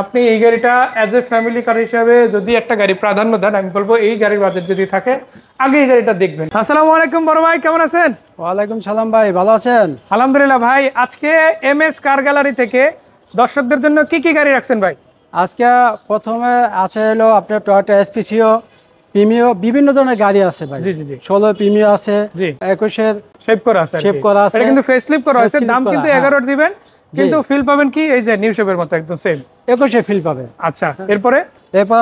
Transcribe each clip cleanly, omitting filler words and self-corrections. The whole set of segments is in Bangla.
আপনি এই গাড়িটা অ্যাজ এ ফ্যামিলি কার হিসাবে যদি একটা গাড়ি প্রাধান্য দেন, আমি বলবো এই গাড়ির বাজেট যদি থাকে আগে এই গাড়িটা দেখবেন। আসসালামু আলাইকুম বড় ভাই, কেমন আছেন? ওয়ালাইকুম সালাম ভাই, ভালো আছেন? আলহামদুলিল্লাহ ভাই। আজকে এমএস কার গ্যালারি থেকে দর্শকদের জন্য কি কি গাড়ি রাখছেন ভাই? আজকে প্রথমে আছে হলো আপনার টয়োটা এসপিসিও, প্রিমিও, বিভিন্ন ধরনের গাড়ি আছে ভাই। জি জি জি। 16 প্রিমিও আছে, জি। 21-এর শেপ করা আছে, শেপ করা আছে, এটা কিন্তু ফেসলিফট করা আছে। দাম কিন্তু 11 দিবেন, কিন্তু ফিল পাবেন কি এই যে নিউ শেপের মতো একদম সেম 21-এর ফিল পাবে। আচ্ছা, এরপর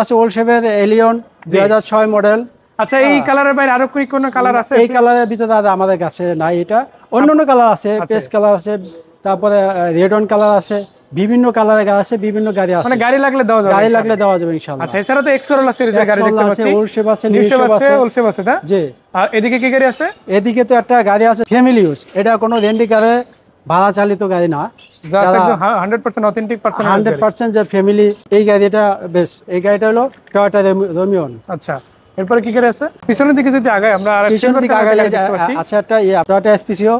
আছে ওল্ড শেপের এলিয়ন 2006 মডেল। আচ্ছা, এই কালারের বাইরে আরো কি কোনো কালার আছে? এই কালারের ভিতরে আমাদের কাছে নাই, এটা অন্যান্য কালার আছে, পেস্ট কালার আছে, তারপরে রেড অন কালার আছে, বিভিন্ন কালারের গাড়ি আছে, বিভিন্ন গাড়ি আছে। মানে গাড়ি লাগলে দেওয়া যাবে, গাড়ি লাগলে দেওয়া যাবে ইনশাআল্লাহ। আচ্ছা, এছাড়া তো এক্সরোলা সিরিজের গাড়ি দেখতে পাচ্ছি, ওল্ড শেপ আছে, নিউ শেপ আছে, ওল্ড শেপ আছে না? জি। আর এদিকে কি গাড়ি আছে? এদিকে তো একটা গাড়ি আছে ফ্যামিলি ইউজ, এটা কোনো রেন্টি কারে ভাড়া চালিত গাড়ি না, জাস্ট একদম 100% অথেন্টিক পারসন, 100% যে ফ্যামিলি। এই গাড়িটা বেশ, এই গাড়িটা হলো টয়োটা রোমিওন। আচ্ছা, এরপরে কি গাড়ি আছে? পিছনের দিকে যদি আগাই আমরা আর পিছনের দিকে আগাইলে আছে একটা টয়োটা এসপিসিও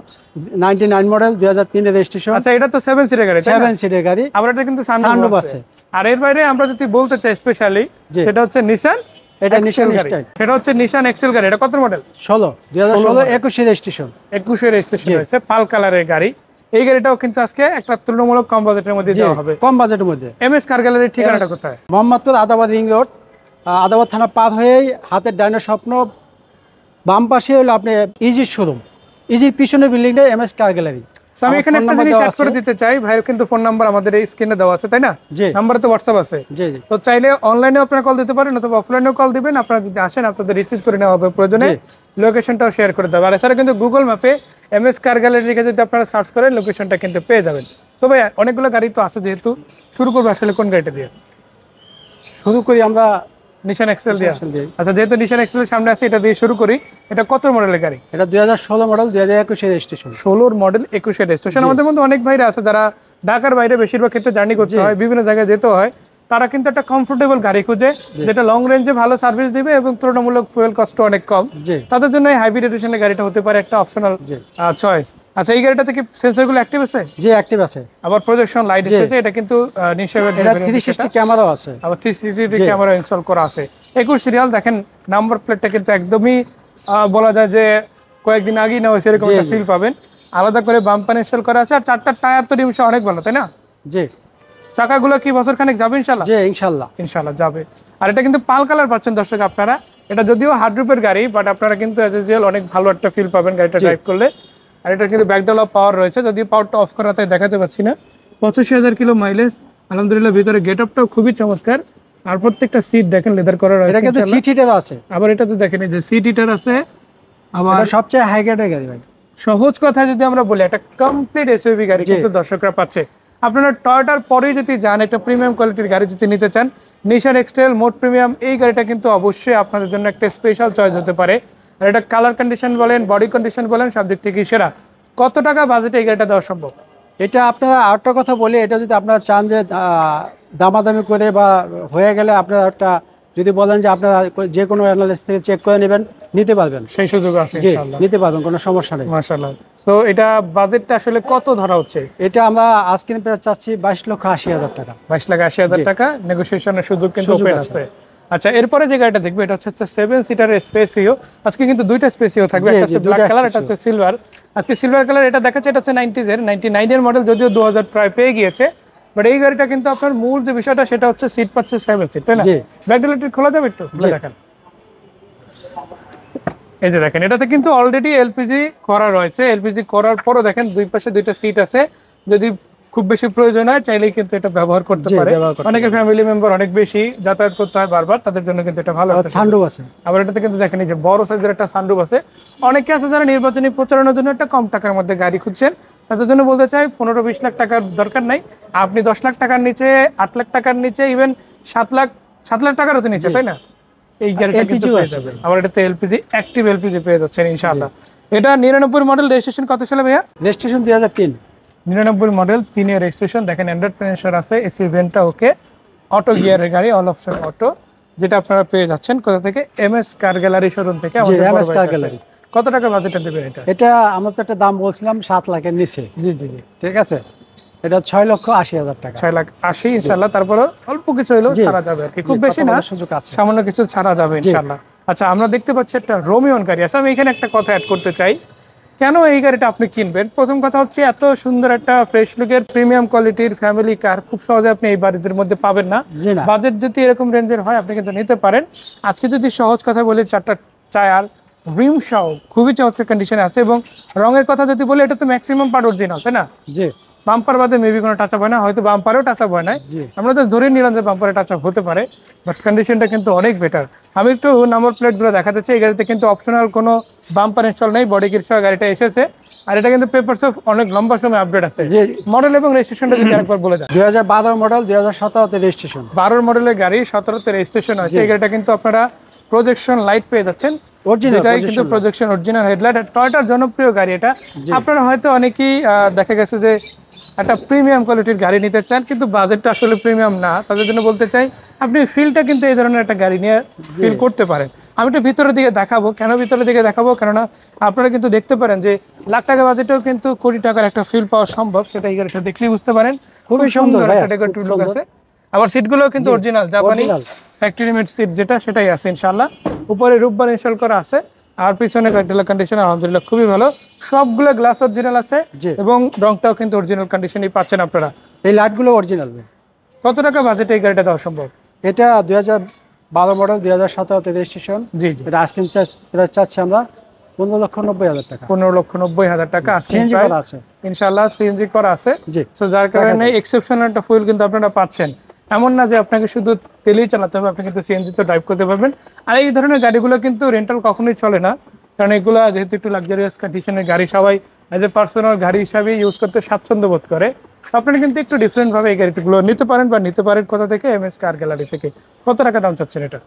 99 মডেল 2003 এর রেজিস্ট্রেশন। আচ্ছা, এটা তো 7 সিটের গাড়ি, 7 সিটের গাড়ি, আবার এটা কিন্তু সানরুফ আছে। আর এর বাইরে আমরা যদি বলতে চাই স্পেশালি, সেটা হচ্ছে নিশান, এটা নিশান স্টাইল, সেটা হচ্ছে নিশান এক্সেল গাড়ি। এটা কত মডেল? 16 2016 21 রেজিস্ট্রেশন, 21 এর রেজিস্ট্রেশন হয়েছে, পাল কালারের গাড়ি। এই গাড়িটাও কিন্তু আজকে একটা তুলনামূলক কম বাজেটের মধ্যে দেওয়া হবে, কম বাজেটের মধ্যে। এমএস কার গ্যালারির ঠিকানাটা কোথায়? মোহাম্মদপুর আদাবাদ রিং রোড, আদাবাদ থানা পার হয়েই হাতের ডাইনের স্বপ্ন, বাম পাশে হলো আপনি ইজির শোরুম, ইজির পিছনের বিল্ডিংটা এমএস কার গ্যালারি। সো আমি এখানে একটা জিনিস অ্যাড করে দিতে চাই, ভাইয়ের কিন্তু ফোন নাম্বার আমাদের এই স্ক্রিনে দেওয়া আছে, তাই না? নাম্বারে তো হোয়াটসঅ্যাপ আছে। জি জি। তো চাইলে অনলাইনে আপনারা কল দিতে পারেন অথবা অফলাইনেও কল দিবেন। আপনারা যদি আসেন আপনাদের রিসিভ করে নেওয়া হবে, প্রয়োজনে লোকেশনটাও শেয়ার করে দেবে। আর এছাড়া কিন্তু গুগল ম্যাপে এমএস কার গ্যালারি লিখে যদি আপনারা সার্চ করেন লোকেশনটা কিন্তু পেয়ে যাবেন। সো ভাই, অনেকগুলো গাড়ি তো আছে, যেহেতু শুরু করবো আসলে কোন গাড়িটা দিয়ে শুরু করি? আমরা নিশান এক্সেল দিয়ে। আচ্ছা, যেহেতু নিশান এক্সেলের সামনে আছে, এটা দিয়ে শুরু করি। এটা কত মডেলের গাড়ি? এটা 2016 মডেল 2021 রেজিস্ট্রেশন। 16 model 21 registration. আমাদের মধ্যে অনেক ভাইরা আছে যারা ঢাকার বাইরে বেশিরভাগ ক্ষেত্রে জার্নি করতে হয়, বিভিন্ন জায়গায় যেতে হয়, তারা কিন্তু একটা কমফোর্টেবল গাড়ি খুঁজে যেটা লং রেঞ্জে ভালো সার্ভিস দিবে এবং তুলনামূলক ফুয়েল কস্ট অনেক কম। তাদের জন্য এই হাইব্রিড এডিশনের গাড়িটা হতে পারে একটা অপশনাল চয়েস। আচ্ছা, এই গাড়িটাতে কি সেন্সরগুলো অ্যাক্টিভ আছে? জি, অ্যাক্টিভ আছে। আবার প্রজেকশন লাইট এসেছে, এটা কিন্তু নিশ্চয়ই এটা 360 ক্যামেরাও আছে, আবার 360 ক্যামেরা ইনস্টল করা আছে। 21 সিরিয়াল। দেখেন নাম্বার প্লেটটা কিন্তু একদমই বলা যায় যে কয়েকদিন আগেই নেওয়া হয়েছে, এরকম একটা ফিল পাবেন। আলাদা করে বাম্পার ইনস্টল করা আছে, আর চারটা টায়ার তো ডিমশন অনেক ভালো, তাই না? জি। চাকাগুলো কি বছর খানেক যাবে ইনশাআল্লাহ? জি, ইনশাআল্লাহ ইনশাআল্লাহ যাবে। আর এটা কিন্তু পাল কালার পাচ্ছেন দর্শক আপনারা। এটা যদিও হার্ড রুপের গাড়ি, বাট আপনারা কিন্তু অ্যাজ ইউজুয়াল অনেক ভালো একটা ফিল পাবেন গাড়িটা ড্রাইভ করলে। আর এটা কিন্তু ব্যাকডাল অফ পাওয়ার রয়েছে, যদিও পাওয়ারটা অফ করা তাই দেখাতে পাচ্ছি না। 85,000 কিলো মাইলেজ, আলহামদুলিল্লাহ। ভিতরে গেট আপটাও খুবই চমৎকার। আর প্রত্যেকটা সিট দেখেন লেদার করা রয়েছে। এটা কিন্তু সিট হিটার আছে, আবার এটাতে দেখেন এই যে সিট হিটার আছে। আবার সবচেয়ে হাই গ্রেডের গাড়ি ভাই। সহজ কথা যদি আমরা বলি, একটা কমপ্লিট এসইউভি গাড়ি কিন্তু দর্শকরা পাচ্ছে। আপনারা টয়োটার পরেই যদি যান, একটা প্রিমিয়াম কোয়ালিটির গাড়ি যদি নিতে চান, নিশান এক্সটেল মোড প্রিমিয়াম, এই গাড়িটা কিন্তু অবশ্যই আপনাদের জন্য একটা স্পেশাল চয়েস হতে পারে। আর এটা কালার কন্ডিশন বলেন, বডি কন্ডিশন বলেন, সব দিক থেকেই সেরা। কত টাকা বাজেটে এই গাড়িটা দেওয়া সম্ভব? এটা আপনারা আরেকটা কথা বলি, এটা যদি আপনারা চান যে দামাদামি করে বা হয়ে গেলে আপনারা একটা যদি বলেন যে আপনারা যে কোনো অ্যানালিস্ট থেকে চেক করে নেবেন, নিতে পারবেন, সেই সুযোগ আছে ইনশাআল্লাহ। নিতে পারবেন, কোনো সমস্যা নেই। মাশাআল্লাহ। সো এটা বাজেটটা আসলে কত ধরা হচ্ছে? এটা আমরা আজকে চাচ্ছি 22,80,000 টাকা। 22,80,000 টাকা, নেগোসিয়েশনের সুযোগ কিন্তু ওপেন আছে। আচ্ছা, এরপরে যে গাড়িটা দেখবে, এটা হচ্ছে 7 সিটারের স্পেসিও। আজকে কিন্তু দুইটা স্পেসিও থাকবে, একটা হচ্ছে ব্ল্যাক কালার, একটা হচ্ছে সিলভার। আজকে সিলভার কালার এটা দেখাচ্ছে, এটা হচ্ছে 99 এর মডেল, যদিও 2000 প্রায় পেয়ে গিয়েছে। বাট এই গাড়িটা কিন্তু আপনার মূল যে বিষয়টা সেটা হচ্ছে সিট পাচ্ছে 7 সিট, তাই না? ব্যাকডালারটি খোলা যাবে একটু, দেখেন। এই যে দেখেন, এটাতে কিন্তু অলরেডি এলপিজি করা রয়েছে। এলপিজি করার পরও দেখেন দুই পাশে দুইটা সিট আছে। যদি খুব বেশি প্রয়োজন হয় চাইলেই কিন্তু এটা ব্যবহার করতে পারে। অনেকে ফ্যামিলি মেম্বার অনেক বেশি যাতায়াত করতে হয় বারবার, তাদের জন্য কিন্তু এটা ভালো সানরুফ আছে। আবার এটাতে কিন্তু দেখেন এই যে বড় সাইজের একটা সানরুফ আছে। অনেকে আছে যারা নির্বাচনী প্রচারণার জন্য একটা কম টাকার মধ্যে গাড়ি খুঁজছেন, তাদের জন্য বলতে চাই 15-20 লাখ টাকার দরকার নাই। আপনি 10 লাখ টাকার নিচে, 8 লাখ টাকার নিচে, ইভেন 7 লাখ টাকারও তো নিচে, তাই না? এই গাড়িটা কিন্তু পেয়ে যাবেন। আবার এটাতে এলপিজি, অ্যাক্টিভ এলপিজি পেয়ে যাচ্ছেন ইনশাআল্লাহ। এটা 99 মডেল, রেজিস্ট্রেশন কত সালে ভাইয়া? রেজিস্ট্রেশন 2003। 99 মডেল, 3 এর রেজিস্ট্রেশন। দেখেন অ্যান্ড্রয়েড সেন্সর আছে, এসি ভেন্টটা ওকে, অটো গিয়ারের গাড়ি, অল অপশন অটো, যেটা আপনারা পেয়ে যাচ্ছেন কোথা থেকে? এমএস কার গ্যালারি শোরুম থেকে। এমএস কার গ্যালারি। কত টাকা বাজেটে দেবেন এটা? এটা আমরা তো একটা দাম বলছিলাম 7 লাখের নিচে। জি জি জি, ঠিক আছে। এটা 6,80,000 টাকা। 6,80,000 ইনশাআল্লাহ। তারপরে অল্প কিছু হলেও জি। ছাড়া যাবে আর কি, খুব জি, বেশি কথা না, বলার সুযোগ আছে। সামান্য কিছু ছাড়া যাবে ইনশাআল্লাহ। আচ্ছা, আমরা দেখতে পাচ্ছি একটা রোমিয়ন গাড়ি আছে। আমি এখানে একটা কথা অ্যাড করতে চাই, কেন এই গাড়িটা আপনি কিনবেন। প্রথম কথা হচ্ছে, এত সুন্দর একটা ফ্রেশ লুকের প্রিমিয়াম কোয়ালিটির ফ্যামিলি কার খুব সহজে আপনি এই বাড়িদের মধ্যে পাবেন না। জি না। বাজেট যদি এরকম রেঞ্জের হয় আপনি কিন্তু নিতে পারেন। আজকে যদি সহজ কথা বলি, 4টা টায়ার রিম সহ খুবই চমৎকার কন্ডিশনে আছে। এবং রঙের কথা যদি বলি, এটা তো ম্যাক্সিমাম পার্ট অরিজিনাল, তাই না? জি বাম্পার বাদে মেবি কোনো টাচ আপ হয় না, হয়তো বাম্পারেও টাচ আপ হয় না, জি। আমরা তো ধরে নিলাম যে বাম্পারে টাচ আপ হতে পারে, বাট কন্ডিশনটা কিন্তু অনেক বেটার। আমি একটু নাম্বার প্লেটগুলো দেখাতে চাই। এই গাড়িতে কিন্তু অপশনাল কোনো বাম্পার ইনস্টল নেই, বডি কিট সহ গাড়িটা এসেছে। আর এটা কিন্তু পেপারস অফ অনেক লম্বা সময় আপডেট আছে। জি। মডেল এবং রেজিস্ট্রেশনটা যদি একবার বলে দেন। 2012 মডেল, 2017 রেজিস্ট্রেশন। 12 মডেলের গাড়ি, 17তে রেজিস্ট্রেশন হয়েছে। এই গাড়িটা কিন্তু আপনারা প্রজেকশন লাইট পেয়ে যাচ্ছেন, অরিজিনাল এটাই কিন্তু প্রজেকশন অরিজিনাল হেডলাইট। আর টয়োটার জনপ্রিয় গাড়ি এটা। জি। আপনারা হয়তো অনেকেই দেখা গেছে যে একটা প্রিমিয়াম কোয়ালিটির গাড়ি নিতে চান, কিন্তু বাজেটটা আসলে প্রিমিয়াম না, তাদের জন্য বলতে চাই আপনি ফিলটা কিন্তু এই ধরনের একটা গাড়ি নিয়ে ফিল করতে পারেন। আমি একটু ভিতরের দিকে দেখাবো। কেন ভিতরের দিকে দেখাবো? কেননা আপনারা কিন্তু দেখতে পারেন যে লাখ টাকা বাজেটেও কিন্তু কোটি টাকার একটা ফিল পাওয়া সম্ভব, সেটা এই গাড়িটা দেখলেই বুঝতে পারেন। খুবই সুন্দর একটা ডেকোরেটিভ লুক আছে। আবার সিটগুলো কিন্তু অরিজিনাল জাপানি ফ্যাক্টরি মেড সিট, যেটা সেটাই আছে ইনশাআল্লাহ। উপরে রূপবার ইনস্টল করা আছে, আর পিছনে কয়েকটা কন্ডিশন আলহামদুলিল্লাহ খুবই ভালো। সবগুলো গ্লাস অরিজিনাল আছে এবং রংটাও কিন্তু অরিজিনাল কন্ডিশনই পাচ্ছেন আপনারা। এই লাইটগুলো অরিজিনাল। কত টাকা বাজেটে এই গাড়িটা দেওয়া সম্ভব? এটা 2012 মডেল, 2017 রেজিস্ট্রেশন। জি জি। এটা আস্কিং প্রাইস চাচ্ছি আমরা 15,90,000 টাকা। 15,90,000 টাকা আস্কিং সিএনজি প্রাইস। করা আছে ইনশাআল্লাহ সিএনজি করা আছে। জি। সো যার কারণে এক্সেপশনাল একটা ফুয়েল কিন্তু আপনারা পাচ্ছেন। এমন না যে আপনাকে শুধু তেলেই চালাতে হবে, আপনি কিন্তু সিএনজি তো ড্রাইভ করতে পারবেন। আর এই ধরনের গাড়িগুলো কিন্তু রেন্টাল কখনোই চলে না, কারণ এগুলো যেহেতু একটু লাক্সারিয়াস কন্ডিশনের গাড়ি, সবাই অ্যাজ এ পার্সোনাল গাড়ি হিসাবে ইউজ করতে স্বাচ্ছন্দ্য বোধ করে। আপনারা কিন্তু একটু ডিফারেন্টভাবে এই গাড়িগুলো নিতে পারেন, বা নিতে পারেন কোথা থেকে? এমএস কার গ্যালারি থেকে। কত টাকা দাম চাচ্ছেন এটা?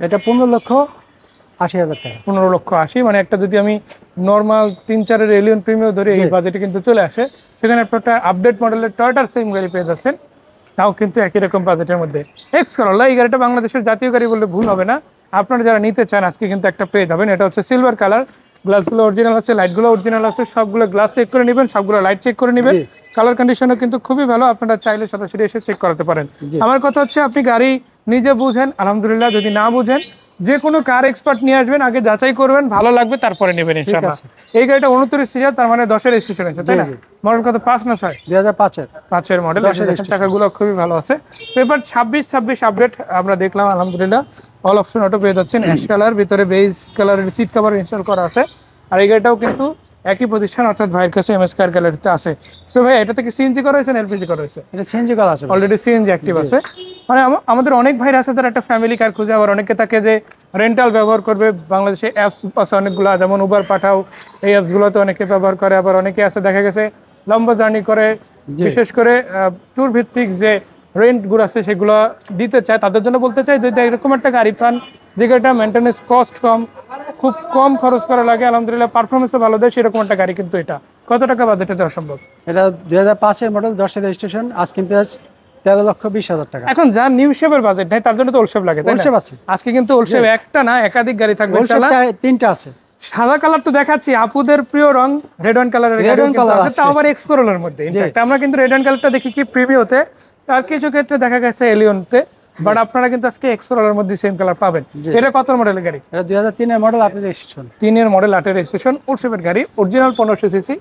এটা 15,80,000 টাকা। 15,80,000, মানে একটা যদি আমি নর্মাল 3-4 এলিয়ন প্রিমিয়াম ধরে এই বাজেটে কিন্তু চলে আসে, সেখানে আপনার একটা আপডেট মডেলের টয়োটার সেম গাড়ি পেয়ে যাচ্ছেন, তাও কিন্তু একই রকম বাজেটের মধ্যে। এক্স করোলা, এই গাড়িটা বাংলাদেশের জাতীয় গাড়ি বললে ভুল হবে না। আপনারা যারা নিতে চান আজকে কিন্তু একটা পেয়ে যাবেন। এটা হচ্ছে সিলভার কালার, গ্লাসগুলো অরিজিনাল আছে, লাইটগুলো অরিজিনাল আছে, সবগুলো গ্লাস চেক করে নেবেন, সবগুলো লাইট চেক করে নেবেন। কালার কন্ডিশনও কিন্তু খুবই ভালো, আপনারা চাইলে সরাসরি এসে চেক করাতে পারেন। আমার কথা হচ্ছে, আপনি গাড়ি নিজে বুঝেন আলহামদুলিল্লাহ, যদি না বুঝেন যে কোনো কার এক্সপার্ট নিয়ে আসবেন, আগে যাচাই করবেন, ভালো লাগবে তারপরে নেবেন ইনশাআল্লাহ। এই গাড়িটা 29 সিরিয়াল, তার মানে 10-এর রেজিস্ট্রেশন আছে, তাই না? মডেল কত? 5 না 6? 2005-এর মডেল। চাকাগুলো খুবই ভালো আছে। পেপার 26 আপডেট আমরা দেখলাম আলহামদুলিল্লাহ। অল অপশন অটো পেয়ে যাচ্ছেন, অ্যাশ কালার, ভিতরে বেজ কালারের সিট কভার ইনস্টল করা আছে। আর এই গাড়িটাও কিন্তু একই প্রতিষ্ঠান, অর্থাৎ ভাইয়ের কাছে এমএস কার গ্যালারিতে আছে। সো ভাই, এটা থেকে সিএনজি করা হয়েছে না এলপিজি করা হয়েছে? এটা সিএনজি করা আছে, অলরেডি সিএনজি অ্যাক্টিভ আছে। মানে আমাদের অনেক ভাইরা আছে যারা একটা ফ্যামিলি কার খুঁজে, আবার অনেকে থাকে যে রেন্টাল ব্যবহার করবে। বাংলাদেশে অ্যাপস আছে অনেকগুলো, যেমন উবার পাঠাও, এই অ্যাপসগুলোতে অনেকে ব্যবহার করে। আবার অনেকে আছে দেখা গেছে লম্বা জার্নি করে, বিশেষ করে ট্যুর ভিত্তিক যে রেন্টগুলো আছে সেগুলো দিতে চায়। তাদের জন্য বলতে চাই, যদি এরকম একটা গাড়ি পান যে গাড়িটা মেনটেন্যান্স কস্ট কম, খুব কম খরচ করা লাগে, আলহামদুলিল্লাহ পারফরমেন্সও ভালো দেয়, সেরকম একটা গাড়ি কিন্তু এটা। কত টাকা বাজেটে দেওয়া সম্ভব? এটা 2005-এর মডেল, 10-এর রেজিস্ট্রেশন, আস্কিং প্রাইস 13,20,000 টাকা। এখন যার নিউ শেপের বাজেট নাই তার জন্য তো ওল শেপ লাগে, তাই না? আজকে কিন্তু ওল শেপ একটা না, একাধিক গাড়ি থাকবে ইনশাআল্লাহ। 3টা আছে। সাদা কালার তো দেখাচ্ছি, আপুদের প্রিয় রং রেড ওয়াইন কালারের গাড়ি আছে, তাও আবার এক্স করোলার মধ্যে। ইনফ্যাক্ট আমরা কিন্তু রেড ওয়াইন কালারটা দেখি কি প্রিমিওতে, আর কিছু ক্ষেত্রে দেখা গেছে এলিয়নতে, বাট আপনারা কিন্তু আজকে এক্স করোলার মধ্যে সেম কালার পাবেন। এটা কত মডেলের গাড়ি? এটা 2003-এর মডেল, 8-এর রেজিস্ট্রেশন। 3-এর মডেল, 8-এর রেজিস্ট্রেশন, ওল শেপের গাড়ি, অরিজিনাল 1500 সিসি।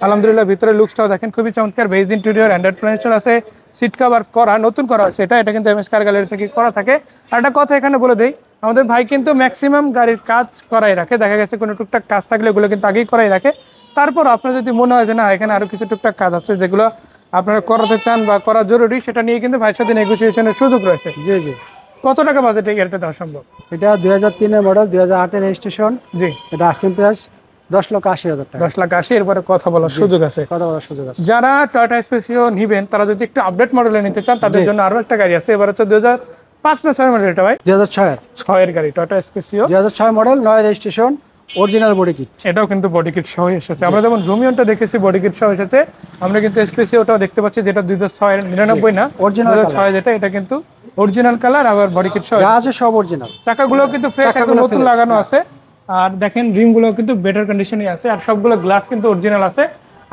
আলহামদুলিল্লাহ ভিতরে লুকসটাও দেখেন খুবই চমৎকার, বেজ ইন্টেরিয়র, অ্যান্ড্রয়েড প্যানেল আছে, সিট কভার করা, নতুন করা হয়েছে। এটা কিন্তু এমএস কার গ্যালারি থেকে করা থাকে। আর একটা কথা এখানে বলে দেই, আমাদের ভাই কিন্তু ম্যাক্সিমাম গাড়ির কাজ করাই রাখে। দেখা গেছে কোনো টুকটাক কাজ থাকলে ওগুলো কিন্তু আগেই করাই রাখে। তারপর আপনার যদি মনে হয় যে না এখানে আরো কিছু টুকটাক কাজ আছে যেগুলো আপনারা করাতে চান বা করা জরুরি, সেটা নিয়ে কিন্তু ভাইয়ের সাথে নেগোসিয়েশনের সুযোগ রয়েছে। জি। কত টাকা বাজেটে এই গাড়িটা দেওয়া সম্ভব? এটা 2003-এর মডেল, 2008-এর রেজিস্ট্রেশন। জি। এটা আস্কিং প্রাইস 10,80,000 টাকা। 10,80,000, এরপরে কথা বলার সুযোগ আছে। যারা টয়োটা স্পেসিও নিবেন তারা যদি একটু আপডেট মডেলে নিতে চান, তাদের জন্য আরো একটা গাড়ি আছে। এবার হচ্ছে 2005 না 6 মডেল, এটা ভাই 2006-এর গাড়ি, Toyota Spacio 2006 model, 9 registration, original body kit. এটাও কিন্তু বডি কিট সহ এসেছে। আমরা যেমন রোমিওনটা দেখেছি বডি কিট সহ এসেছে, আমরা কিন্তু স্পেসিওটাও দেখতে পাচ্ছি, যেটা 2006-99 না, অরিজিনাল 2006 যেটা, এটা কিন্তু অরিজিনাল কালার, আবার বডি কিট সহ যা আছে সব অরিজিনাল। চাকাগুলো কিন্তু ফ্রেশ, একদম নতুন লাগানো আছে। আর দেখেন রিমগুলো কিন্তু বেটার কন্ডিশনে আছে, আর সবগুলো গ্লাস কিন্তু অরিজিনাল আছে।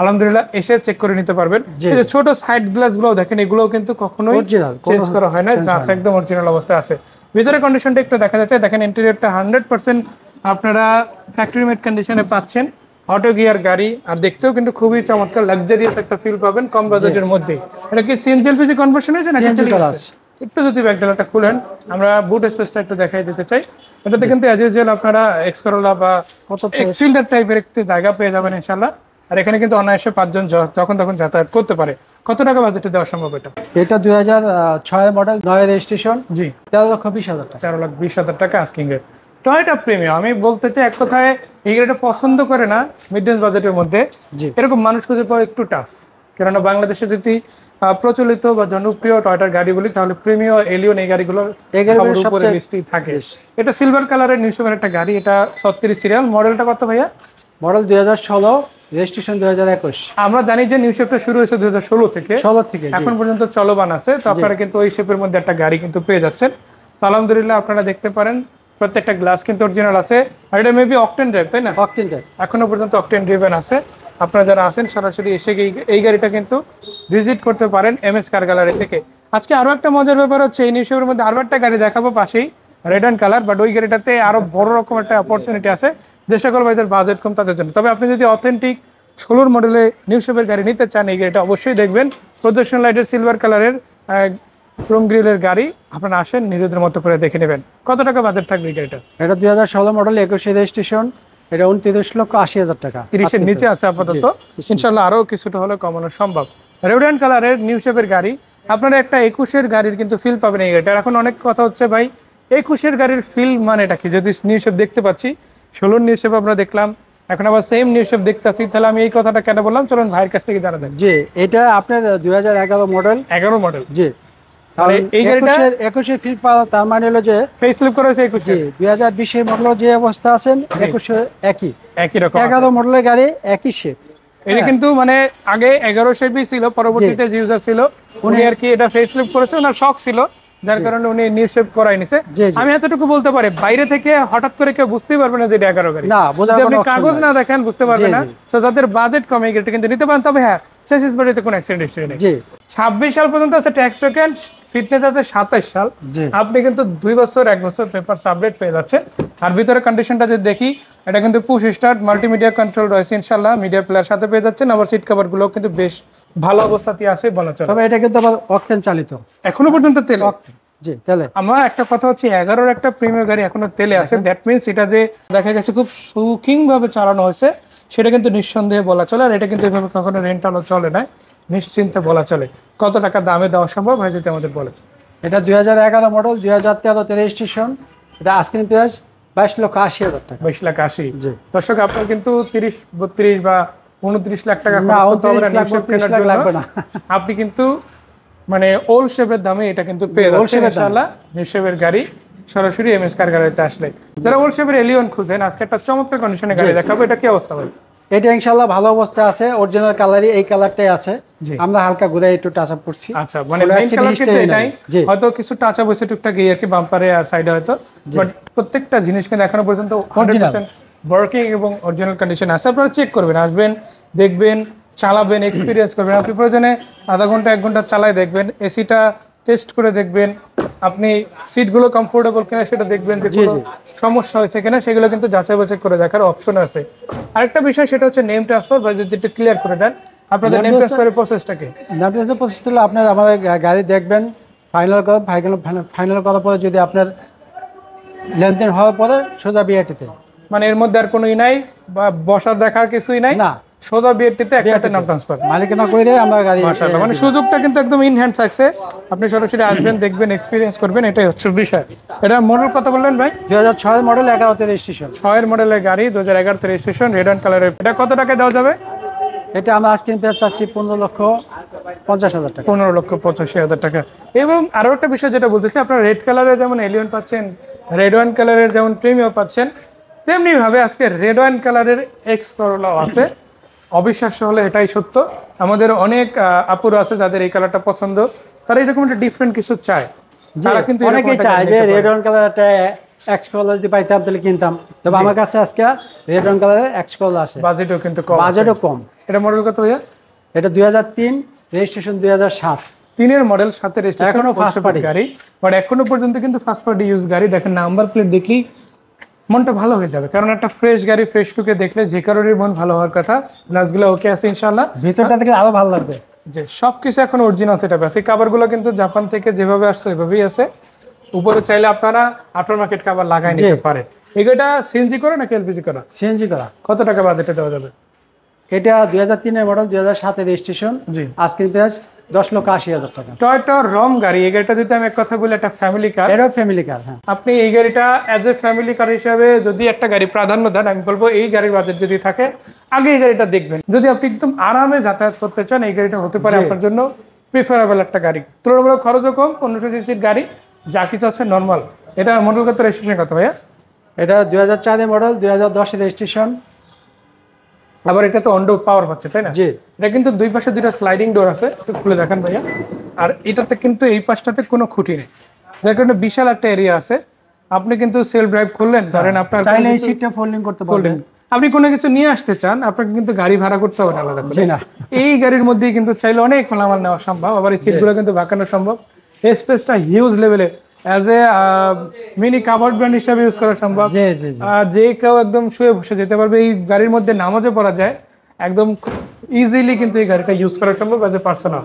আলহামদুলিল্লাহ এসে চেক করে নিতে পারবেন। এই যে ছোট সাইড গ্লাস গুলো দেখেন, এগুলো কিন্তু কখনোই চেঞ্জ করা হয় না, যা একদম অরিজিনাল অবস্থায় আছে। ভিতরে কন্ডিশনটা একটু দেখা যাচ্ছে, দেখেন ইন্টেরিয়রটা 100% আপনারা ফ্যাক্টরি মেড কন্ডিশনে পাচ্ছেন। অটো গিয়ার গাড়ি, আর দেখতেও কিন্তু খুবই চমৎকার লাক্সারিয়াস একটা ফিল পাবেন কম বাজেটের মধ্যে। এটা কি সিএনজি এলপিজি কনভার্সন হয়েছে নাকি? একটু যদি ব্যাকডালাটা খুলেন, আমরা বুট স্পেসটা একটু দেখাই দিতে চাই। এটাতে কিন্তু অ্যাজ ইউজুয়াল আপনারা এক্স করোলা বা এক্সফিল্ডার টাইপের একটি জায়গা পেয়ে যাবেন ইনশাআল্লাহ। আর এখানে কিন্তু অনায়াসে 5 জন যখন তখন যাতায়াত করতে পারে। কত টাকা বাজেটে দেওয়া সম্ভব এটা? এটা 2006 মডেল, 9 রেজিস্ট্রেশন। জি, 13,20,000 টাকা। 13,20,000 টাকা আস্কিং রেট। টয়োটা প্রিমিয়াম, আমি বলতে চাই এক কথায় এই গাড়িটা পছন্দ করে না মিড রেঞ্জ বাজেটের মধ্যে, এরকম মানুষ খুঁজে পাওয়া একটু টাফ। কেননা বাংলাদেশে যদি প্রচলিত বা জনপ্রিয় টয়োটার গাড়ি বলি, তাহলে প্রিমিয়াম, এলিয়ন এই গাড়িগুলোর উপরে লিস্টেই থাকে। এটা সিলভার কালারের নিউ শেপের একটা গাড়ি, এটা 36 সিরিয়াল। মডেলটা কত ভাইয়া? Model 2016, registration 2021। আমরা জানি যে নিউ শেপটা শুরু হয়েছে 2016 থেকে, এখন পর্যন্ত চলমান আছে। তো আপনারা কিন্তু ওই শেপের মধ্যে একটা গাড়ি কিন্তু পেয়ে যাচ্ছেন। আলহামদুলিল্লাহ আপনারা দেখতে পারেন প্রত্যেকটা গ্লাস কিন্তু অরিজিনাল আছে। আর এটা মেবি অকটেন ড্রাইভ, তাই না? অকটেন ড্রাইভ, এখনো পর্যন্ত অকটেন ড্রিভেন আছে। আপনারা যারা আসেন সরাসরি এসে এই গাড়িটা কিন্তু ভিজিট করতে পারেন এমএস কার গ্যালারি থেকে। আজকে আরো একটা মজার ব্যাপার হচ্ছে, এই নিউ শেপের মধ্যে আরো একটা গাড়ি দেখাবো পাশেই, রেড অ্যান্ড কালার। বাট ওই গাড়িটাতে আরো বড় রকম একটা অপরচুনিটি আছে যে সকল ভাইদের বাজেট কম তাদের জন্য। তবে আপনি যদি অথেন্টিক 16 মডেলে নিউ শেপের গাড়ি নিতে চান, এই গাড়িটা অবশ্যই দেখবেন। প্রদর্শন লাইটের সিলভার কালারের ক্রোম গ্রিলের গাড়ি, আপনারা আসেন নিজেদের মতো করে দেখে নেবেন। কত টাকা বাজেট থাকবে এই গাড়িটা? এটা 2016 মডেল, 21 রেজিস্ট্রেশন। এটা 29,80,000 টাকা। 30-এর নিচে আছে আপাতত, ইনশাল্লাহ আরো কিছুটা হলে কমানো সম্ভব। রেড অ্যান্ড কালারের নিউ শেপের গাড়ি, আপনারা একটা 21-এর গাড়ির কিন্তু ফিল পাবেন এই গাড়িটা। এখন অনেক কথা হচ্ছে ভাই 21-এর গাড়ির ফিল মানেটা কি? যদি নিউ শেপ দেখতে পাচ্ছি, 16 নিউ শেপ আমরা দেখলাম, এখন আবার সেম নিউ শেপ দেখতে পাচ্ছি, তাহলে আমি এই কথাটা কেন বললাম চলুন ভাইয়ের কাছ থেকে জানা যায়। জি, এটা আপনার 2011 মডেল। 11 মডেল, জি। এই গাড়িটা 21-এর ফিল পাওয়া, তার মানে হলো যে ফেসলিফট করা হয়েছে 21-এ। 2020-এর মডেল যে অবস্থা আছেন, 21-এ একই রকম। 11 মডেলের গাড়ি, একই শেপ। এটা কিন্তু মানে আগে 11 শেপই ছিল, পরবর্তীতে যে ইউজার ছিল উনি আর কি এটা ফেসলিফট করেছে, ওনার শখ ছিল, যার কারণে উনি নিউ শেপ করাই নিছে। আমি এতটুকু বলতে পারি, বাইরে থেকে হঠাৎ করে কেউ বুঝতেই পারবে না যে এটা 11 গাড়ি, আপনি কাগজ না দেখেন বুঝতে পারবে না। তো যাদের বাজেট কম এই গাড়িটা কিন্তু নিতে পারেন। তবে হ্যাঁ, চেসিস বডিতে কোনো অ্যাক্সিডেন্ট হিস্টরি নেই। 26 সাল পর্যন্ত আছে ট্যাক্স টোকেন, ফিটনেস আছে 27 সাল। আপনি কিন্তু 2 বছর 1 বছর পেপার আপডেট পেয়ে যাচ্ছেন। আর ভিতরে কন্ডিশনটা যদি দেখি, এটা কিন্তু পুশ স্টার্ট, মাল্টিমিডিয়া কন্ট্রোল রয়েছে ইনশাআল্লাহ, মিডিয়া প্লেয়ার সাথে পেয়ে যাচ্ছেন। আবার সিট কভার গুলো কিন্তু বেশ ভালো অবস্থাতেই আছে বলা চলে। তবে এটা কিন্তু আবার অকটেন চালিত, এখনো পর্যন্ত তেল। জি, তেলে। আমার একটা কথা হচ্ছে 11-এর একটা প্রিমিয়াম গাড়ি এখনো তেলে আছে, দ্যাট মিন্স এটা যে দেখা গেছে খুব সুকিং ভাবে চালানো হয়েছে সেটা কিন্তু নিঃসন্দেহে বলা চলে। আর এটা কিন্তু এভাবে কখনো রেন্টালও চলে না, নিশ্চিন্তে বলা চলে। কত টাকা দামে দেওয়া সম্ভব হয় যদি আমাদের বলেন? এটা 2011 মডেল, 2013 রেজিস্ট্রেশন। এটা আস্কিং প্রাইস 22,80,000 টাকা। 22,80,000। দর্শক, আপনার কিন্তু 30, 32 বা 29 লাখ টাকা খরচ করতে হবে না নিউ শেপ কেনার জন্য। আপনি কিন্তু মানে ওল্ড শেপের দামে এটা কিন্তু পেয়ে যাচ্ছেন ইনশাআল্লাহ নিউ শেপের গাড়ি সরাসরি এমএস কার গ্যালারিতে আসলে। যারা ওল্ড শেপের এলিয়ন খুঁজেন, আজকে একটা চমৎকার কন্ডিশনে গাড়ি দেখাবো। এটা কি অবস্থা ভাই? এটা ইনশাআল্লাহ ভালো অবস্থায় আছে, অরিজিনাল কালারই এই কালারটাই আছে। আমরা হালকা ঘুরে একটু টাচ আপ করছি। আচ্ছা, মানে মেইন কালার কিন্তু এটাই, হয়তো কিছু টাচ আপ হয়েছে টুকটাক এই আর কি বাম্পারে আর সাইডে হয়তো, বাট প্রত্যেকটা জিনিস কিন্তু এখনো পর্যন্ত 100% ওয়ার্কিং এবং অরিজিনাল কন্ডিশন আছে। আপনারা চেক করবেন, আসবেন, দেখবেন, চালাবেন, এক্সপিরিয়েন্স করবেন। আপনি প্রয়োজনে আধা ঘন্টা 1 ঘন্টা চালায় দেখবেন, এসিটা টেস্ট করে দেখবেন, আপনি সিটগুলো কমফোর্টেবল কিনা সেটা দেখবেন, যে কোনো সমস্যা হয়েছে কিনা সেগুলো কিন্তু যাচাই বাছাই করে দেখার অপশন আছে। আরেকটা বিষয় সেটা হচ্ছে নেম ট্রান্সফার, বা যদি একটু ক্লিয়ার করে দেন আপনাদের নেম ট্রান্সফারের প্রসেসটাকে। নেম ট্রান্সফার প্রসেসটা হলো আপনার আমাদের গাড়ি দেখবেন, ফাইনাল করার পরে যদি আপনার লেনদেন হওয়ার পরে সোজা বিআরটিতে, মানে এর মধ্যে আর কোনো নাই বা বসার দেখার কিছুই নাই, না সোজা বিআরটিতে একসাথে নাম ট্রান্সফার মালিকানা করে আমরা গাড়ি। মাশাআল্লাহ, মানে সুযোগটা কিন্তু একদম ইন হ্যান্ড থাকছে। আপনি সরাসরি আসবেন, দেখবেন, এক্সপিরিয়েন্স করবেন, এটাই হচ্ছে বিষয়। এটা মডেল কত বললেন ভাই? 2006 মডেল, 11 রেজিস্ট্রেশন। 6 মডেলের গাড়ি, 2011 রেজিস্ট্রেশন, রেড অ্যান্ড কালারের। এটা কত টাকা দেওয়া যাবে? এটা আমরা আজকে প্রাইস চাচ্ছি 15,50,000 টাকা। 15,85,000 টাকা। এবং আরো একটা বিষয় যেটা বলতেছি, আপনারা রেড কালারের যেমন এলিয়ন পাচ্ছেন, রেড ওয়াইন কালারের যেমন প্রিমিয়াম পাচ্ছেন, তেমনি ভাবে আজকে রেড ওয়াইন কালারের এক্স করোলাও আছে। অবিশ্বাস্য হলে এটাই সত্য। আমাদের অনেক আপুরা আছে যাদের এই কালারটা পছন্দ, তারা এরকম একটা ডিফারেন্ট কিছু চায়। তারা কিন্তু অনেকেই চায় যে রেড ওয়াইন কালারটা এক্স কলার যদি পাইতাম তাহলে কিনতাম, তবে আমার কাছে আজকে রেড রং কালারের এক্স কলার আছে, বাজেটও কিন্তু কম, বাজেটও কম। এটা মডেল কত ভাইয়া? এটা 2003, রেজিস্ট্রেশন 2007, তিনের মডেল, সাথে রেজিস্ট্রেশন, এখনো ফার্স্ট পার্টি গাড়ি, বাট এখনো পর্যন্ত কিন্তু ফার্স্ট পার্টি ইউজ গাড়ি। দেখেন নাম্বার প্লেট দেখলেই মনটা ভালো হয়ে যাবে, কারণ একটা ফ্রেশ গাড়ি ফ্রেশ লুকে দেখলে যে কারোরই মন ভালো হওয়ার কথা। গ্লাসগুলো ওকে আছে ইনশাআল্লাহ, ভিতরটা দেখলে আরো ভালো লাগবে। যে সবকিছু এখন অরিজিনাল সেটআপ আছে। এই কভারগুলো কিন্তু জাপান থেকে যেভাবে আসছে ওইভাবেই আছে। উপরে চাইলে আপনারা আফটার মার্কেট কভার লাগাই নিতে পারেন। এগুলা সিএনজি করা নাকি এলপিজি করা? সিএনজি করা। কত টাকা বাজেটে দেওয়া যাবে? এটা 2003 এর মডেল, 2007 এর রেজিস্ট্রেশন, জি, আজকের প্রাইস 10,80,000 টাকা। টয়োটা রম গাড়ি। এই গাড়িটা যদি আমি এক কথা বলি, একটা ফ্যামিলি কার। এটাও ফ্যামিলি কার। হ্যাঁ, আপনি এই গাড়িটা অ্যাজ এ ফ্যামিলি কার হিসাবে যদি একটা গাড়ি প্রাধান্য দেন, আমি বলবো এই গাড়ির বাজেট যদি থাকে আগে এই গাড়িটা দেখবেন। যদি আপনি একদম আরামে যাতায়াত করতে চান, এই গাড়িটা হতে পারে আপনার জন্য প্রিফারেবল একটা গাড়ি। তুলনামূলক খরচও কম, 1500 সিসির গাড়ি, যা কিছু আছে নর্মাল। এটা মডেল কত, রেজিস্ট্রেশন কত ভাইয়া? এটা 2004 এর মডেল, 2010 এর রেজিস্ট্রেশন। আবার এটা তো অন ডোর পাওয়ার পাচ্ছে, তাই না? জি, এটা কিন্তু দুই পাশে দুইটা স্লাইডিং ডোর আছে, একটু খুলে দেখেন ভাইয়া। আর এটাতে কিন্তু এই পাশটাতে কোনো খুঁটি নেই, যার কারণে বিশাল একটা এরিয়া আছে। আপনি কিন্তু সেলফ ড্রাইভ করলেন, ধরেন আপনার চাইলে এই সিটটা ফোল্ডিং করতে পারবেন। আপনি কোনো কিছু নিয়ে আসতে চান, আপনাকে কিন্তু গাড়ি ভাড়া করতে হবে না আলাদা করে। জি না, এই গাড়ির মধ্যেই কিন্তু চাইলে অনেক মালামাল নেওয়া সম্ভব। আবার এই সিটগুলো কিন্তু বাঁকানো সম্ভব। স্পেসটা হিউজ লেভেলে, as a mini covered brand হিসাবে ইউজ করা সম্ভব। জি জি জি। যে কেউ একদম শুয়ে বসে যেতে পারবে। এই গাড়ির মধ্যে নামাজও পড়া যায় একদম ইজিলি, কিন্তু এই গাড়িটা ইউজ করা সম্ভব অ্যাজ এ পার্সোনাল।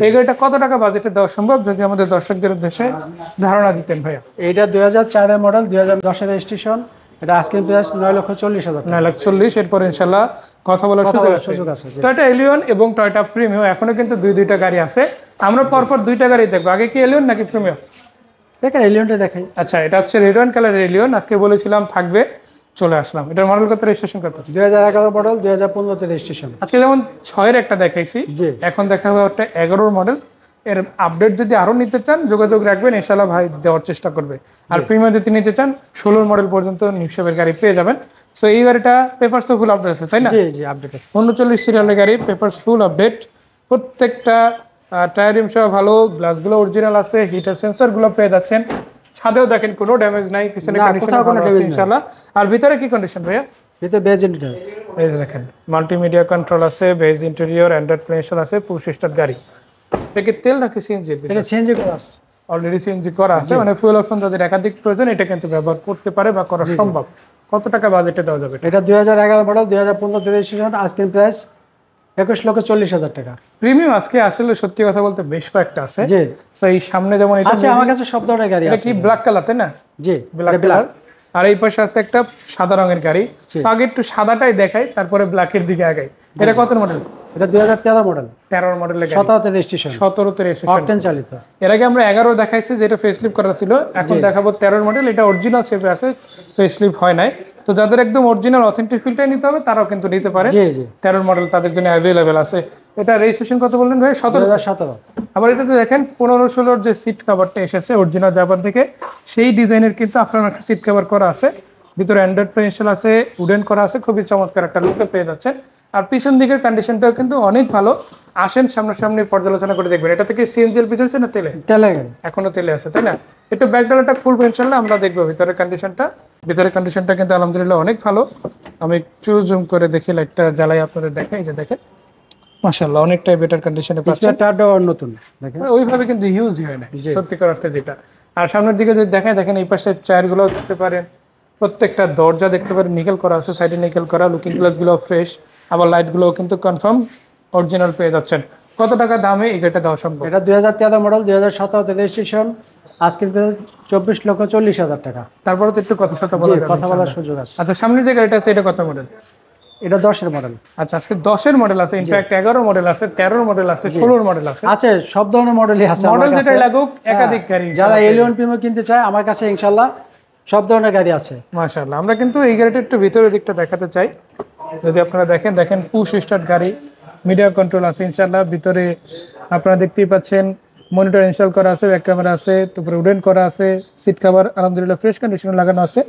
এই গাড়িটা কত টাকা বাজেটে দেওয়া সম্ভব যদি আমাদের দর্শকদের উদ্দেশ্যে ধারণা দিতেন ভাইয়া? এটা 2004 এর মডেল, 2010 এর রেজিস্ট্রেশন। এটা আজকের প্রাইস 9,40,000 টাকা। 9,40,000। এরপর ইনশাল্লাহ কথা বলার সুযোগ আছে। টয়োটা এলিয়ন এবং টয়োটা প্রিমিয়াম এখনো কিন্তু দুইটা গাড়ি আছে। আমরা পরপর দুইটা গাড়ি দেখবো। আগে কি এলিয়ন নাকি প্রিমিয়াম? দেখেন এলিয়নটা দেখাই। আচ্ছা, এটা হচ্ছে রেড ওয়াইন কালারের এলিয়ন। আজকে বলেছিলাম থাকবে, চলে আসলাম। এটার মডেল কত, রেজিস্ট্রেশন কত? 2011 মডেল, 2015 তে রেজিস্ট্রেশন। আজকে যেমন 6-এর একটা দেখাইছি, জি। এখন দেখাবো একটা 11-র মডেল। এর আপডেট যদি আরো নিতে চান যোগাযোগ রাখবেন, ইনশাআল্লাহ ভাই দেওয়ার চেষ্টা করবে। আর প্রিমিয়াম যদি নিতে চান 16 মডেল পর্যন্ত নিউশেপের গাড়ি পেয়ে যাবেন। সো এই গাড়িটা পেপারস তো ফুল আপডেট আছে, তাই না? জি জি, আপডেট আছে। 39 সিরিয়ালের গাড়ি, পেপারস ফুল আপডেট। প্রত্যেকটা টায়ার রিম সহ ভালো, গ্লাসগুলো অরিজিনাল আছে, হিটার সেন্সরগুলো পেয়ে যাচ্ছেন। ছাদেও দেখেন কোনো ড্যামেজ নাই, পিছনে কন্ডিশন কোনো ড্যামেজ ইনশাআল্লাহ। আর ভিতরে কি কন্ডিশন ভাইয়া? এটা বেজ ইন্টেরিয়র। এই যে দেখেন মাল্টিমিডিয়া কন্ট্রোল আছে, beige interior, Android play store আছে, পুশ স্টার্ট গাড়ি। এটা কি তেল নাকি সিএনজি? এটা সিএনজি করা আছে, অলরেডি সিএনজি করা আছে, মানে ফুয়েল অপশন যাদের একাধিক প্রয়োজন এটা কিন্তু ব্যবহার করতে পারে বা করা সম্ভব। কত টাকা বাজেটে দেওয়া যাবে? এটা 2011 মডেল, 2015 তে রেজিস্ট্রেশন। আজকের প্রাইস 21,40,000 টাকা। প্রিমিয়াম আজকে আসলে সত্যি কথা বলতে বেশ কয়েকটা আছে। জি, সো এই সামনে যেমন এটা আছে আমার কাছে সব ধরনের গাড়ি এটা আছে। কি ব্ল্যাক কালার, তাই না? জি, ব্ল্যাক কালার। আর এই পাশে আছে একটা সাদা রঙের গাড়ি। তো আগে একটু সাদাটাই দেখাই, তারপরে ব্ল্যাকের দিকে আগাই। এটা কত মডেল? এটা 2013 মডেল, 13 মডেলের গাড়ি, 17 তে রেজিস্ট্রেশন, 17-তে রেজিস্ট্রেশন, অকটেন চালিত। এর আগে আমরা 11 দেখাইছি যেটা ফেসলিপ করা ছিল। এখন দেখাবো 13 মডেল। এটা অরিজিনাল শেপে আছে, ফেসলিপ হয় নাই। তো যাদের একদম অরিজিনাল অথেন্টিক ফিলটাই নিতে হবে তারাও কিন্তু নিতে পারে। জি জি, 13 মডেল তাদের জন্য অ্যাভেলেবেল আছে। এটা রেজিস্ট্রেশন কত বললেন ভাই? 2017। আবার এটাতে দেখেন 15-16-র যে সিট কভারটা এসেছে অরিজিনাল জাপান থেকে, সেই ডিজাইনের কিন্তু আপনার একটা সিট কভার করা আছে। ভিতরে অ্যান্ড্রয়েড প্রিন্সেল আছে, উডেন করা আছে, খুবই চমৎকার একটা লুকে পেয়ে যাচ্ছেন। আর পিছন দিকের কন্ডিশনটাও কিন্তু অনেক ভালো। আসেন সামনাসামনি পর্যালোচনা করে দেখবেন। এটা থেকে সিএনজি এলপিজি হচ্ছে না তেলে? তেলের গাড়ি, এখনো তেলে আছে, তাই না? একটু ব্যাক ডালাটা খুলবো ইনশাল্লাহ, আমরা দেখবো ভিতরের কন্ডিশনটা। ভিতরের কন্ডিশনটা কিন্তু আলহামদুলিল্লাহ অনেক ভালো। আমি একটু জুম করে দেখি, লাইটটা জ্বালাই আপনাদের দেখাই, যে দেখেন মাশাআল্লাহ অনেকটাই বেটার কন্ডিশনে পাচ্ছেন। স্পেয়ারটাও নতুন দেখেন, ওইভাবে কিন্তু ইউজ হয় না সত্যিকার অর্থে যেটা। আর সামনের দিকে যদি দেখেন, দেখেন এই পাশের টায়ারগুলো দেখতে পারেন, প্রত্যেকটা দরজা দেখতে পারেন নিকেল করা আছে, সাইডে নিকেল করা, লুকিং গ্লাসগুলো ফ্রেশ। আবার লাইটগুলোও কিন্তু কনফার্ম অরিজিনাল পেয়ে যাচ্ছেন। কত টাকা দামে এই গাড়িটা দেওয়া সম্ভব? এটা 2013 মডেল, 2017 তে রেজিস্ট্রেশন। আজকের প্রাইস 24,40,000 টাকা। তারপরে তো একটু কথা বলা যাবে কথা বলার সুযোগ আছে। আচ্ছা, সামনের যে গাড়িটা আছে এটা কত মডেল? এটা 10-এর মডেল। আচ্ছা, আজকে 10-এর মডেল আছে, ইনফ্যাক্ট 11 মডেল আছে, 13 মডেল আছে, 16 মডেল আছে। আছে, সব ধরনের মডেলই আছে আমার মডেল কাছে। যেটাই লাগুক একাধিক গাড়ি। যারা এলিয়ন প্রিমিয়াম কিনতে চায় আমার কাছে ইনশাআল্লাহ সব ধরনের গাড়ি আছে। মাশাআল্লাহ। আমরা কিন্তু এই গাড়িটা একটু ভিতরের দিকটা দেখাতে চাই। যদি আপনারা দেখেন, দেখেন পুশ স্টার্ট গাড়ি, মিডিয়া কন্ট্রোল আছে ইনশাআল্লাহ। ভিতরে আপনারা দেখতেই পাচ্ছেন মনিটর ইনস্টল করা আছে, ব্যাক ক্যামেরা আছে, তারপরে উডেন করা আছে, সিট কভার আলহামদুলিল্লাহ ফ্রেশ কন্ডিশনে লাগানো আছে।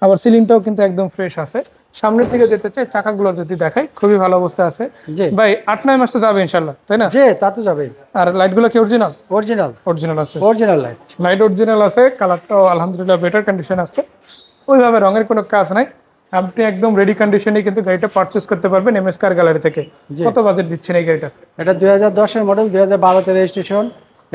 আবার সিলিংটাও কিন্তু একদম ফ্রেশ আছে। সামনের দিকে যেতে চাই, চাকাগুলো যদি দেখাই খুবই ভালো অবস্থা আছে জি ভাই। 8-9 মাস তো যাবে ইনশাল্লাহ, তাই না? জি, তা তো যাবে। আর লাইটগুলো কি অরিজিনাল? অরিজিনাল, অরিজিনাল আছে, অরিজিনাল লাইট। লাইট অরিজিনাল আছে, কালারটাও আলহামদুলিল্লাহ বেটার কন্ডিশন আছে, ওইভাবে রঙের কোনো কাজ নাই। আপনি একদম রেডি কন্ডিশনে কিন্তু গাড়িটা পারচেস করতে পারবেন এমএস কার গ্যালারি থেকে। জি। কত বাজেট দিচ্ছেন এই গাড়িটা? এটা 2010 এর মডেল, 2012 তে রেজিস্ট্রেশন।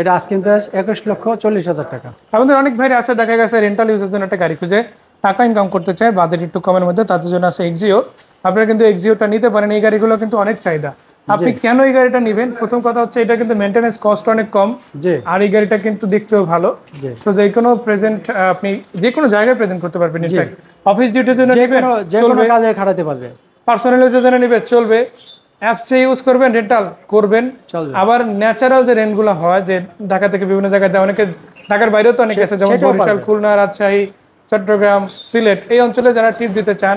এটা আস্কিং প্রাইস 21,40,000 টাকা। আমাদের অনেক ভাইরা আছে, দেখা গেছে রেন্টাল ইউজের জন্য একটা গাড়ি খুঁজে টাকা ইনকাম করতে চায়, বাজেট একটু কমের মধ্যে, তাদের জন্য আছে এক্সিও। আপনারা কিন্তু এক্সিওটা নিতে পারেন, এই গাড়িগুলো কিন্তু অনেক চাহিদা। আপনি কেন এই গাড়িটা নেবেন? প্রথম কথা হচ্ছে এটা কিন্তু মেইনটেনেন্স কস্ট অনেক কম, জি আর এই গাড়িটা কিন্তু দেখতেও ভালো। জি, তো যে কোনো প্রেজেন্ট আপনি যে কোনো জায়গায় প্রেজেন্ট করতে পারবেন। ইনফ্যাক্ট অফিস ডিউটির জন্য নেবেন, যে কোনো কাজে খাটাতে পারবে। পার্সোনাল ইউজের জন্য নেবেন, চলবে। অ্যাপসে ইউজ করবেন, রেন্টাল করবেন। চলবে। আবার ন্যাচারাল যে রেন্টগুলো হয়, যে ঢাকা থেকে বিভিন্ন জায়গায় যায়, অনেকে ঢাকার বাইরেও তো অনেকে আছে, যেমন সেটাও বরিশাল, পারবে। খুলনা, রাজশাহী, চট্টগ্রাম, সিলেট, এই অঞ্চলে যারা ট্রিপ দিতে চান,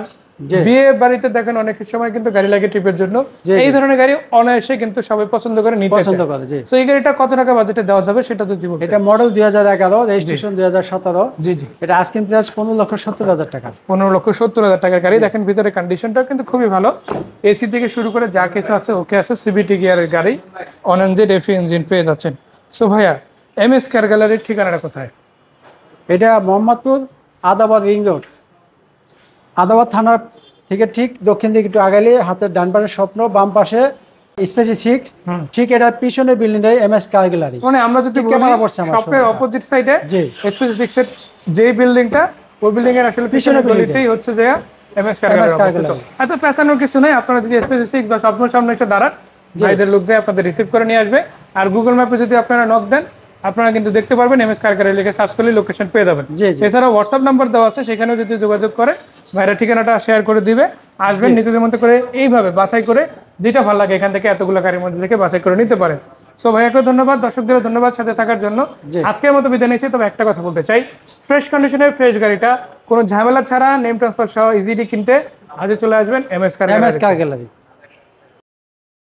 জি। বিয়ে বাড়িতে দেখেন অনেক সময় কিন্তু গাড়ি লাগে ট্রিপের জন্য, জি, এই জি। ধরনের গাড়ি অনায়াসে কিন্তু সবাই পছন্দ করে নিতে পছন্দ চায়। করে, জি। তো এই গাড়িটা কত টাকা বাজেটে দেওয়া যাবে সেটা যদি বলতেন। এটা মডেল 2011, রেজিস্ট্রেশন 2017। জি জি, এটা আস্কিং প্রাইস 15,70,000 টাকা। 15,70,000 টাকার গাড়ি। দেখেন ভিতরে কন্ডিশনটাও কিন্তু খুবই ভালো, এসি থেকে শুরু করে যা কিছু আছে ওকে আছে। সিবিটি গিয়ারের গাড়ি, অনএনজেড এফি ইঞ্জিন পেয়ে যাচ্ছেন। সো ভাইয়া, এমএস কার গ্যালারির ঠিকানাটা কোথায়? এটা মোহাম্মদপুর আদাবাদ রিং রোড, আদাবাদ থানার থেকে ঠিক দক্ষিণ দিকে একটু আগালে হাতের ডান পাশে স্বপ্ন, বাম পাশে স্পেসি 6, ঠিক এটা পিছনে বিল্ডিং এমএস কার গ্যালারি। মানে আমরা যদি ক্যামেরা পড়ছে আমার শপের অপোজিট সাইডে জি। এসপিসি 6 এর যে বিল্ডিংটা, ওই বিল্ডিং এর আসলে পিছনে গলিতেই হচ্ছে যে এমএস কার গ্যালারি। এত পেছানোর কিছু নেই, আপনারা যদি এসপিসি 6 বা স্বপ্ন সামনে এসে দাঁড়ান, ভাইদের লোক যায় আপনাদের রিসিভ করে নিয়ে আসবে। আর গুগল ম্যাপে যদি আপনারা নক দেন, আপনারা কিন্তু দেখতে পারবেন এমএস কার গ্যালারি লিখে সার্চ করলে লোকেশন পেয়ে যাবেন। জি, জি। এছাড়াও হোয়াটসঅ্যাপ নাম্বার দেওয়া আছে, সেখানেও যদি যোগাযোগ করে ভাইরা ঠিকানাটা শেয়ার করে দিবে। আসবেন, নিজেদের মধ্যে করে এইভাবে বাছাই করে যেটা ভালো লাগে এখান থেকে এতগুলো গাড়ির মধ্যে থেকে বাছাই করে নিতে পারেন। সো ভাইয়াকে ধন্যবাদ, দর্শকদেরও ধন্যবাদ সাথে থাকার জন্য। জি। আজকের মতো বিদায় নিচ্ছি, তবে একটা কথা বলতে চাই, ফ্রেশ কন্ডিশনের ফ্রেশ গাড়িটা কোনো ঝামেলা ছাড়া নেম ট্রান্সফার সহ ইজিলি কিনতে আজই চলে আসবেন এমএস কার এমএস কার গ্যালারি।